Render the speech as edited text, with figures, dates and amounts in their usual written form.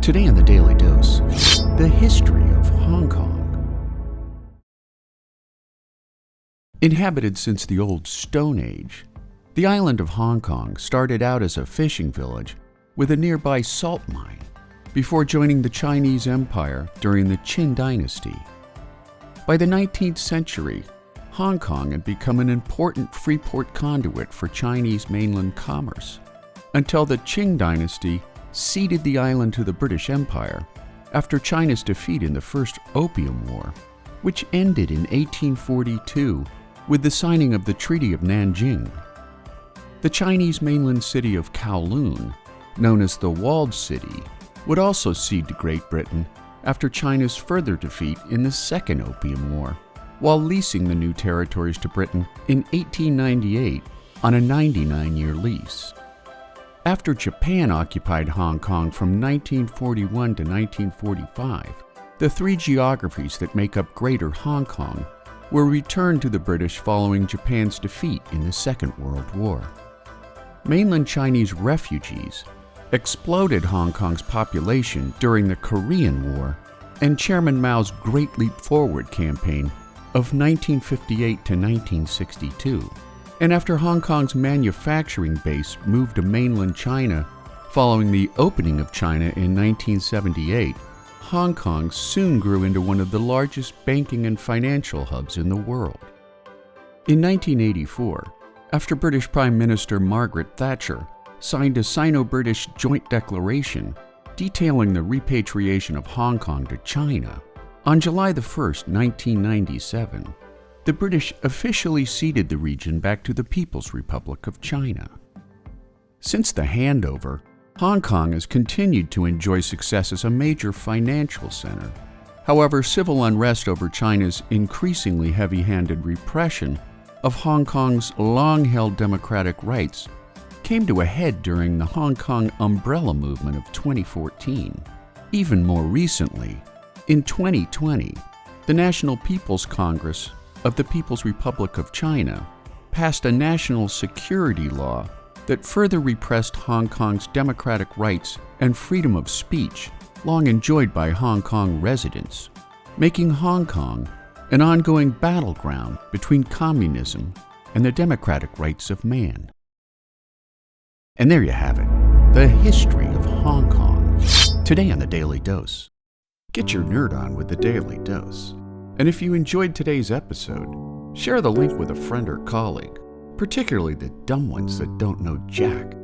Today on the Daily Dose, the history of Hong Kong. Inhabited since the old Stone Age, the island of Hong Kong started out as a fishing village with a nearby salt mine before joining the Chinese Empire during the Qing Dynasty. By the 19th century, Hong Kong had become an important free port conduit for Chinese Mainland commerce, until the Qing Dynasty ceded the island to the British Empire after China's defeat in the First Opium War, which ended in 1842 with the signing of the Treaty of Nanjing. The Chinese mainland city of Kowloon, known as the Walled City, would also cede to Great Britain after China's further defeat in the Second Opium War, while leasing the new territories to Britain in 1898 on a 99-year lease. After Japan occupied Hong Kong from 1941 to 1945, the three geographies that make up Greater Hong Kong were returned to the British following Japan's defeat in the Second World War. Mainland Chinese refugees exploded Hong Kong's population during the Korean War and Chairman Mao's Great Leap Forward campaign of 1958 to 1962. And after Hong Kong's manufacturing base moved to mainland China following the opening of China in 1978, Hong Kong soon grew into one of the largest banking and financial hubs in the world. In 1984, after British Prime Minister Margaret Thatcher signed a Sino-British joint declaration detailing the repatriation of Hong Kong to China, on July 1, 1997, the British officially ceded the region back to the People's Republic of China. Since the handover, Hong Kong has continued to enjoy success as a major financial center. However, civil unrest over China's increasingly heavy-handed repression of Hong Kong's long-held democratic rights came to a head during the Hong Kong umbrella movement of 2014. Even more recently, in 2020, the National People's Congress of the People's Republic of China passed a national security law that further repressed Hong Kong's democratic rights and freedom of speech long enjoyed by Hong Kong residents, making Hong Kong an ongoing battleground between communism and the democratic rights of man. And there you have it, the history of Hong Kong. Today on the Daily Dose. Get your nerd on with the Daily Dose. And if you enjoyed today's episode, share the link with a friend or colleague, particularly the dumb ones that don't know jack.